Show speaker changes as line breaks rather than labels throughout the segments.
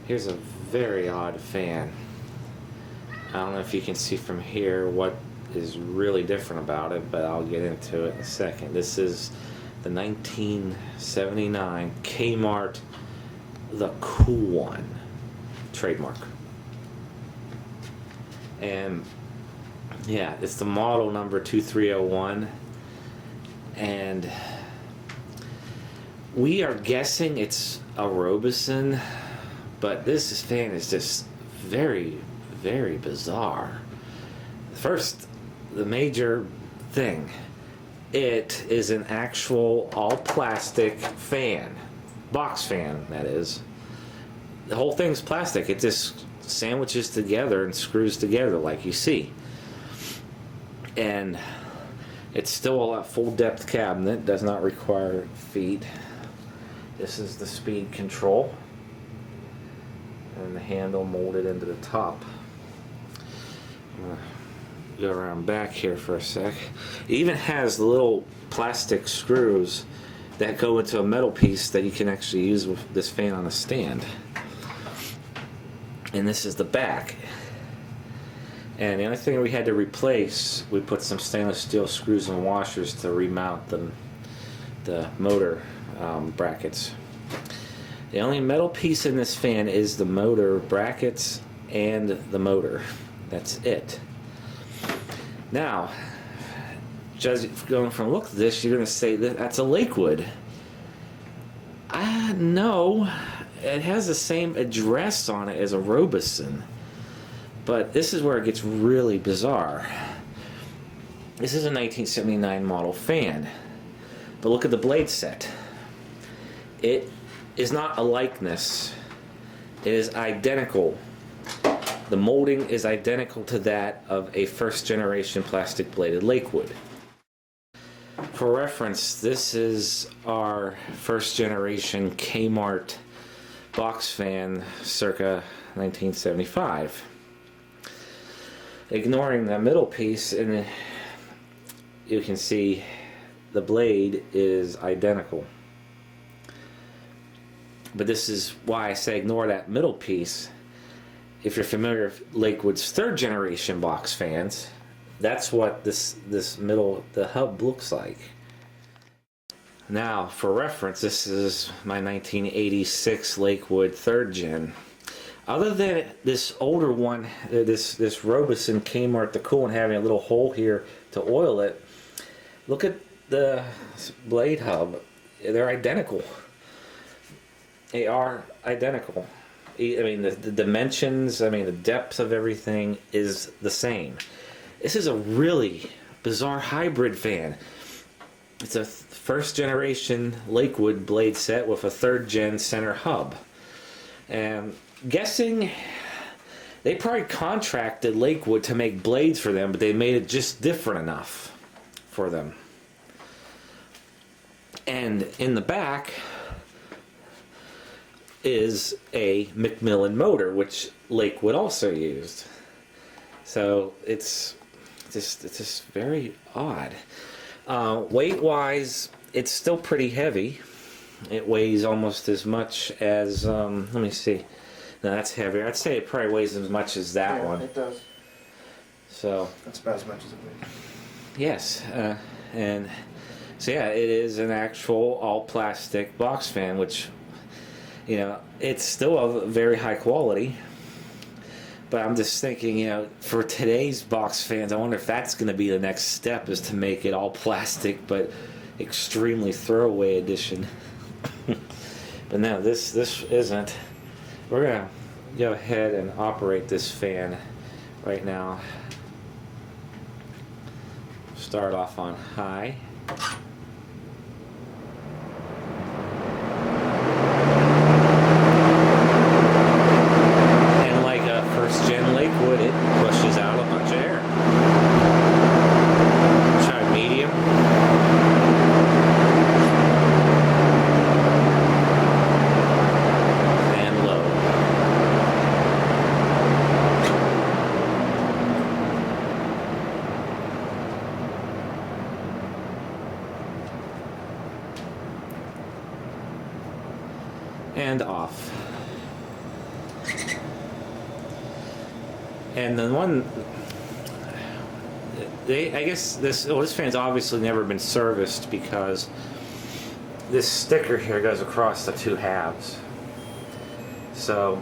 Here's a very odd fan. I don't know if you can see from here what is really different about it, but I'll get into it in a second. This is the 1979 Kmart, the Kool one, trademark. And yeah, it's the model number 2301, and we are guessing it's a Robeson, but this fan is just very, very bizarre. First, the major thing, it is an actual all plastic fan, box fan that is. The whole thing's plastic. It just sandwiches together and screws together like you see. And it's still a full depth cabinet, does not require feet. This is the speed control and the handle molded into the top. I'm gonna go around back here for a sec. It even has the little plastic screws that go into a metal piece that you can actually use with this fan on a stand. And this is the back. And the only thing we had to replace, we put some stainless steel screws and washers to remount the motor brackets. The only metal piece in this fan is the motor brackets and the motor. That's it. Now, just going from look at this, you're going to say that that's a Lakewood. No, it has the same address on it as a Robeson. But this is where it gets really bizarre. This is a 1979 model fan. But look at the blade set. It is not a likeness. It is identical. The molding is identical to that of a first generation plastic bladed Lakewood. For reference, this is our first generation Kmart box fan circa 1975. Ignoring the middle piece, and you can see the blade is identical. But this is why I say ignore that middle piece. If you're familiar with Lakewood's third generation box fans, that's what this middle, the hub looks like. Now, for reference, this is my 1986 Lakewood third gen. Other than this older one, this Robeson Kmart, the Kool, and having a little hole here to oil it, look at the blade hub. They're identical. They are identical. I mean, the dimensions, I mean, the depth of everything is the same. This is a really bizarre hybrid fan. It's a first generation Lakewood blade set with a third gen center hub. And guessing they probably contracted Lakewood to make blades for them, but they made it just different enough for them. And in the back is a McMillan motor, which Lakewood also used. So it's just very odd. Weight wise, it's still pretty heavy. It weighs almost as much as let me see. No, that's heavier. I'd say it probably weighs as much as that one.
It does.
So
that's about as much as it weighs.
Yes, and so yeah, it is an actual all plastic box fan, which, you know, it's still of very high quality. But I'm just thinking, you know, for today's box fans, I wonder if that's going to be the next step, is to make it all plastic but extremely throwaway edition. But no, this isn't. We're going to go ahead and operate this fan right now. Start off on high. And like a first gen Lakewood, it pushes out a bunch of air. Try medium. And low. And the one, I guess this fan's obviously never been serviced because this sticker here goes across the two halves. So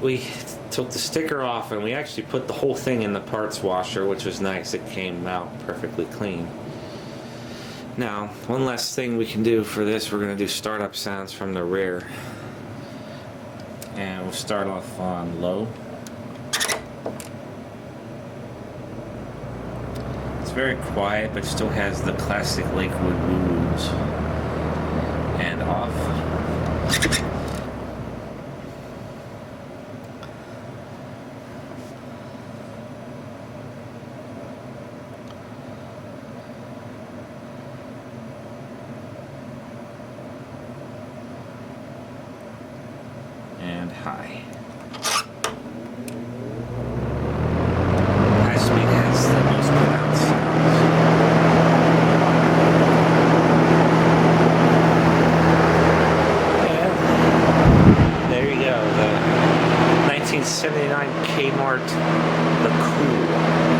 we took the sticker off and we actually put the whole thing in the parts washer, which was nice. It came out perfectly clean. Now, one last thing we can do for this, we're going to do startup sounds from the rear. And we'll start off on low. It's very quiet, but still has the classic Lakewood woos. And off. And high. High speed has the most pronounced sounds. And there you go, the 1979 Kmart, the Kool.